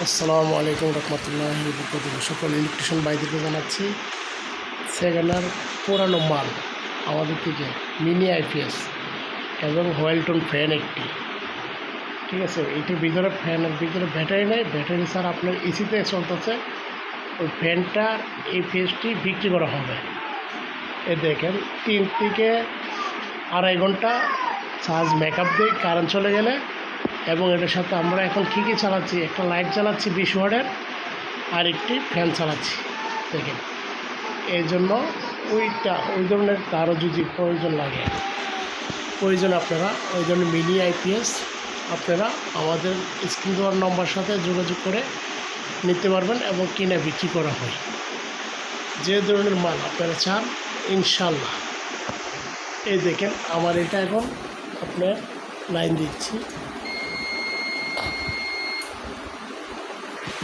আসসালামু আলাইকুম রহমতুল্লাহি বরকাতুহু। সকল ইলেকট্রিশিয়ান ভাইদেরকে জানাচ্ছি সেখানের পুরানো মাল আমাদের থেকে মিনি আইপিএস এবং হোয়েলটন ফ্যান একটি, ঠিক আছে। এটির ভিতরে ফ্যানের ভিতরে ব্যাটারি নেই, ব্যাটারি স্যার আপনার এসিতে চলতেছে। ওই ফ্যানটা এই ফেসটি বিক্রি করা হবে। এ দেখেন 3 থেকে আড়াই ঘন্টা চার্জ মেকআপ দিয়ে কারেন্ট চলে গেলে, এবং এটার সাথে আমরা এখন কী কী চালাচ্ছি, একটা লাইট চালাচ্ছি 20 ওয়াটের, আর একটি ফ্যান চালাচ্ছি দেখেন। এই জন্য ওই ধরনের কারো যদি প্রয়োজন আপনারা ওই ধরনের মিনি আইপিএস আপনারা আমাদের স্ক্রিন দেওয়ার নম্বর সাথে যোগাযোগ করে নিতে পারবেন এবং কিনে বিক্রি করা হয়। যে ধরনের মাল আপনারা চান ইনশাল্লাহ। এই দেখেন আমার এটা এখন আপনার লাইন দিচ্ছি,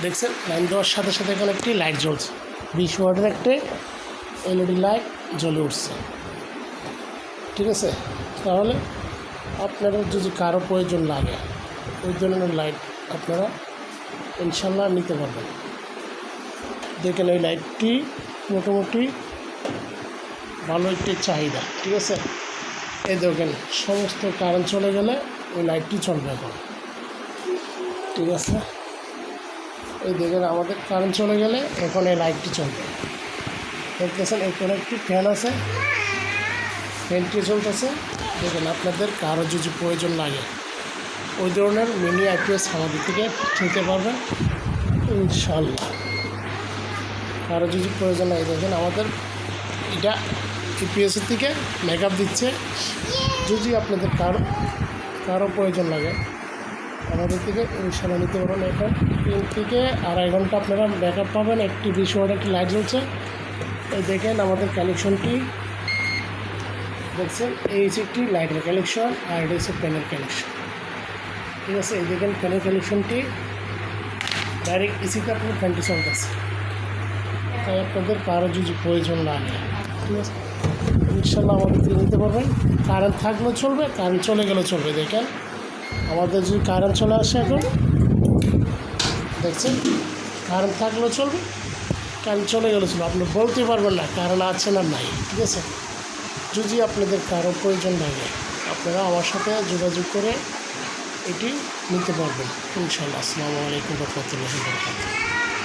দেখছেন লাইন দেওয়ার সাথে সাথে এখানে একটি লাইট জ্বলছে, 20 ওয়াটের একটি এলইডি লাইট জ্বলে উঠছে, ঠিক আছে। তাহলে আপনারা যদি কারো প্রয়োজন লাগে ওই ধরনের লাইট আপনারা ইনশাল্লাহ নিতে পারবেন। দেখেন এই লাইটটি মোটামুটি ভালো একটি চাহিদা, ঠিক আছে। এই দেখেন সমস্ত কারেন্ট চলে গেলে ওই লাইটটি চলবে এখন, ঠিক আছে। এই দেখেন আমাদের কারেন্ট চলে গেলে এখন এই লাইটটি চলবে, দেখতেছেন। এখানে একটি ফ্যান আছে, ফ্যানটি চলতেছে। দেখেন আপনাদের কারো যদি প্রয়োজন লাগে ওই ধরনের মিনি আইপিএস আমাদের থেকে নিতে পারবেন ইনশাল্লাহ। কারো যদি প্রয়োজন লাগে দেখেন আমাদের এটা ইপিএসের থেকে মেকআপ দিচ্ছে। যদি আপনাদের কারো প্রয়োজন লাগে আমাদের থেকে ইনশাল্লাহ নিতে পারবেন। এখন 3 থেকে আড়াই ঘন্টা আপনারা ব্যাকআপ পাবেন। একটি 20 ওয়াট একটি লাইট জ্বলছে। এই দেখেন আমাদের কালেকশনটি দেখছেন, এই হচ্ছে একটি লাইটের কালেকশন আর এটা হচ্ছে ফ্যানের কালেকশন, ঠিক আছে। এই দেখেন ফ্যানের কালেকশনটি ডাইরেক্ট এসিতে আপনার ফ্যানটি চলতেছে। তাই আপনাদের কারো যদি প্রয়োজন লাগে ঠিক আছে ইনশাল্লাহ আমাদের থেকে নিতে পারবেন। কারেন্ট থাকলেও চলবে, কারেন্ট চলে গেলেও চলবে। দেখেন আমাদের যদি কারেন্ট চলে আসে এখন দেখছেন, কারেন্ট থাকলেও চলবে, কারেন্ট চলে গেলেও চলবে। আপনি বলতে পারবেন না কারেন্ট আছে না নাই, ঠিক আছে। যদি আপনাদের কারো প্রয়োজন লাগে আপনারা আমার সাথে যোগাযোগ করে এটি নিতে পারবেন ইনশাল্লাহ। আসসালামু আলাইকুম ওয়া রাহমাতুল্লাহি ওয়া বারাকাতুহু।